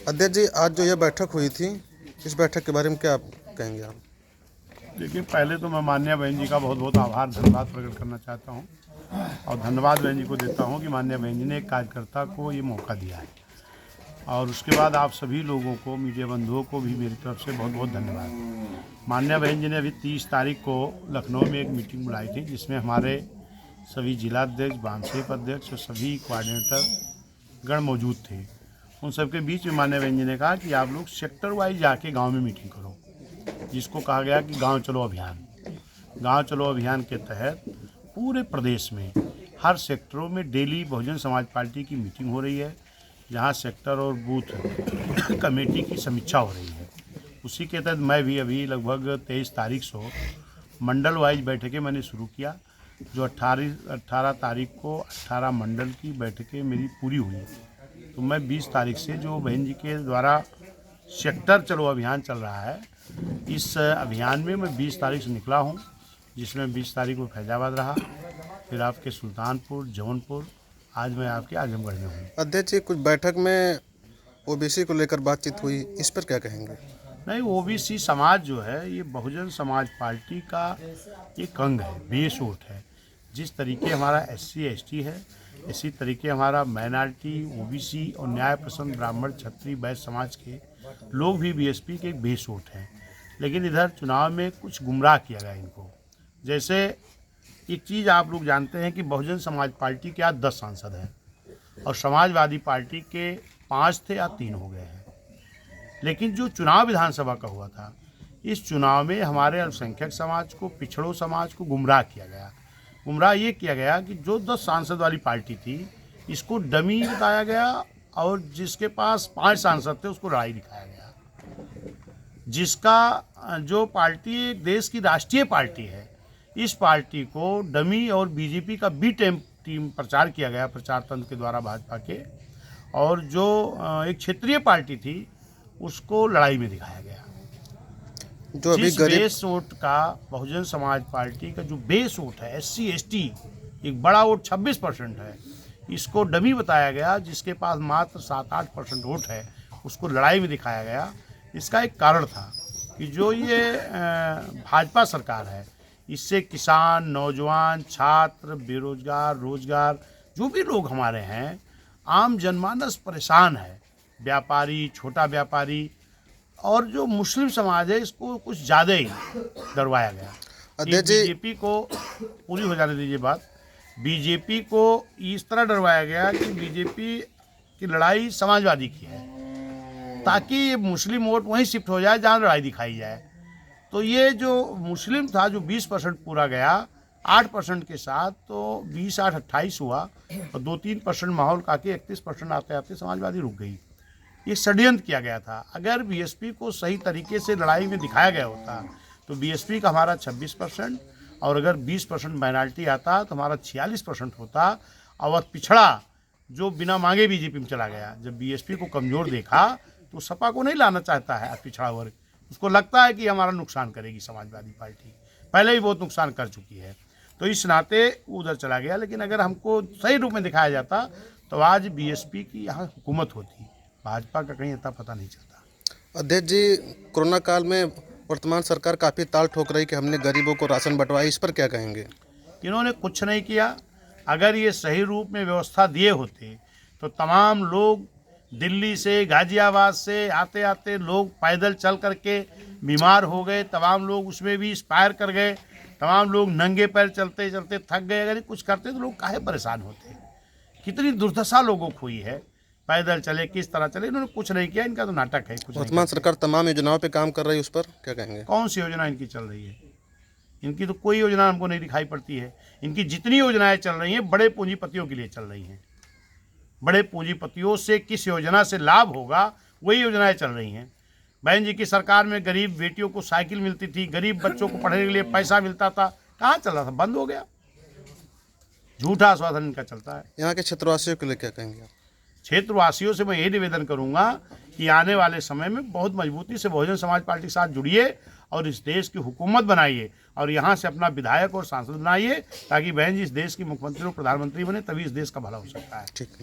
अध्यक्ष जी, आज जो यह बैठक हुई थी, इस बैठक के बारे में क्या आप कहेंगे आप? देखिए, पहले तो मैं माननीय बहन जी का बहुत बहुत आभार धन्यवाद प्रकट करना चाहता हूँ और धन्यवाद बहन जी को देता हूँ कि माननीय बहन जी ने एक कार्यकर्ता को ये मौका दिया है। और उसके बाद आप सभी लोगों को, मीडिया बंधुओं को भी मेरी तरफ से बहुत बहुत धन्यवाद। माननीय बहन जी ने अभी 30 तारीख को लखनऊ में एक मीटिंग बुलाई थी, जिसमें हमारे सभी जिलाध्यक्ष, वामसेप अध्यक्ष और सभी कोऑर्डिनेटर गण मौजूद थे। उन सबके बीच में माननीय बहन जी ने कहा कि आप लोग सेक्टर वाइज जाके गांव में मीटिंग करो, जिसको कहा गया कि गांव चलो अभियान। गांव चलो अभियान के तहत पूरे प्रदेश में हर सेक्टरों में डेली बहुजन समाज पार्टी की मीटिंग हो रही है, जहां सेक्टर और बूथ कमेटी की समीक्षा हो रही है। उसी के तहत मैं भी अभी लगभग 23 तारीख से मंडल वाइज बैठकें मैंने शुरू किया, जो 18 तारीख को 18 मंडल की बैठकें मेरी पूरी हुई। तो मैं 20 तारीख से जो बहन जी के द्वारा सेक्टर चलो अभियान चल रहा है, इस अभियान में मैं 20 तारीख से निकला हूं, जिसमें 20 तारीख को फैजाबाद रहा, फिर आपके सुल्तानपुर, जौनपुर, आज मैं आपके आजमगढ़ में हूँ। अध्यक्ष जी, कुछ बैठक में ओबीसी को लेकर बातचीत हुई, इस पर क्या कहेंगे? नहीं, ओबीसी समाज जो है ये बहुजन समाज पार्टी का एक अंग है, बेस वोट है। जिस तरीके हमारा SC ST है, इसी तरीके हमारा माइनॉरिटी, ओबीसी और न्याय पसंद ब्राह्मण, क्षत्रिय, वैश्य समाज के लोग भी BSP के एक बेस वोट हैं। लेकिन इधर चुनाव में कुछ गुमराह किया गया इनको। जैसे एक चीज़ आप लोग जानते हैं कि बहुजन समाज पार्टी के आज 10 सांसद हैं और समाजवादी पार्टी के 5 थे या 3 हो गए हैं। लेकिन जो चुनाव विधानसभा का हुआ था, इस चुनाव में हमारे अल्पसंख्यक समाज को, पिछड़ों समाज को गुमराह किया गया। गुमराह ये किया गया कि जो 10 सांसद वाली पार्टी थी, इसको डमी बताया गया और जिसके पास 5 सांसद थे उसको लड़ाई दिखाया गया। जिसका जो पार्टी देश की राष्ट्रीय पार्टी है, इस पार्टी को डमी और बीजेपी का बी टीम प्रचार किया गया प्रचार तंत्र के द्वारा भाजपा के, और जो एक क्षेत्रीय पार्टी थी उसको लड़ाई में दिखाया गया। जो अभी जिस बेस वोट का बहुजन समाज पार्टी का जो बेस वोट है SC ST, एक बड़ा वोट 26% है, इसको डमी बताया गया। जिसके पास मात्र 7-8% वोट है, उसको लड़ाई में दिखाया गया। इसका एक कारण था कि जो ये भाजपा सरकार है, इससे किसान, नौजवान, छात्र, बेरोजगार, रोजगार, जो भी लोग हमारे हैं, आम जनमानस परेशान है। व्यापारी, छोटा व्यापारी और जो मुस्लिम समाज है, इसको कुछ ज़्यादा ही डरवाया गया। बीजेपी को पूरी हो जाने दीजिए बात। बीजेपी को इस तरह डरवाया गया कि बीजेपी की लड़ाई समाजवादी की है, ताकि ये मुस्लिम वोट वहीं शिफ्ट हो जाए जहाँ लड़ाई दिखाई जाए। तो ये जो मुस्लिम था, जो 20% पूरा गया 8% के साथ, तो 20-8-28 हुआ और 2-3% माहौल का के 31% आते आते समाजवादी रुक गई। ये षड्यंत्र किया गया था। अगर BSP को सही तरीके से लड़ाई में दिखाया गया होता तो BSP का हमारा 26%, और अगर 20% माइनॉरिटी आता तो हमारा 46% होता। और पिछड़ा जो बिना मांगे बीजेपी में चला गया, जब BSP को कमज़ोर देखा तो सपा को नहीं लाना चाहता है पिछड़ा वर्ग। उसको लगता है कि हमारा नुकसान करेगी समाजवादी पार्टी, पहले ही बहुत नुकसान कर चुकी है, तो इस नाते उधर चला गया। लेकिन अगर हमको सही रूप में दिखाया जाता तो आज BSP की यहाँ हुकूमत होती, भाजपा का कहीं इतना पता नहीं चलता। अध्यक्ष जी, कोरोना काल में वर्तमान सरकार काफ़ी ताल ठोक रही कि हमने गरीबों को राशन बंटवाया, इस पर क्या कहेंगे? इन्होंने कुछ नहीं किया। अगर ये सही रूप में व्यवस्था दिए होते तो तमाम लोग दिल्ली से, गाजियाबाद से आते आते लोग पैदल चल करके बीमार हो गए, तमाम लोग उसमें भी एक्सपायर कर गए, तमाम लोग नंगे पैर चलते चलते थक गए। अगर कुछ करते तो लोग काहे परेशान होते? कितनी दुर्दशा लोगों को हुई है, पैदल चले, किस तरह चले। इन्होंने कुछ नहीं किया, इनका तो नाटक है। कुछ वर्तमान सरकार तमाम योजनाओं पे काम कर रही है, उस पर क्या कहेंगे? कौन सी योजना इनकी चल रही है? इनकी तो कोई योजना हमको नहीं दिखाई पड़ती है। इनकी जितनी योजनाएं चल रही हैं बड़े पूंजीपतियों के लिए चल रही हैं। बड़े पूंजीपतियों से किस योजना से लाभ होगा, वही योजनाएं चल रही हैं। बहन जी की सरकार में गरीब बेटियों को साइकिल मिलती थी, गरीब बच्चों को पढ़ने के लिए पैसा मिलता था, कहाँ चल रहा था? बंद हो गया। झूठा आश्वासन इनका चलता है। यहाँ के क्षेत्रवासियों के लिए क्या कहेंगे आप? क्षेत्रवासियों से मैं यही निवेदन करूंगा कि आने वाले समय में बहुत मजबूती से बहुजन समाज पार्टी के साथ जुड़िए और इस देश की हुकूमत बनाइए और यहाँ से अपना विधायक और सांसद बनाइए, ताकि बहन जी इस देश की मुख्यमंत्री और प्रधानमंत्री बने, तभी इस देश का भला हो सकता है। ठीक।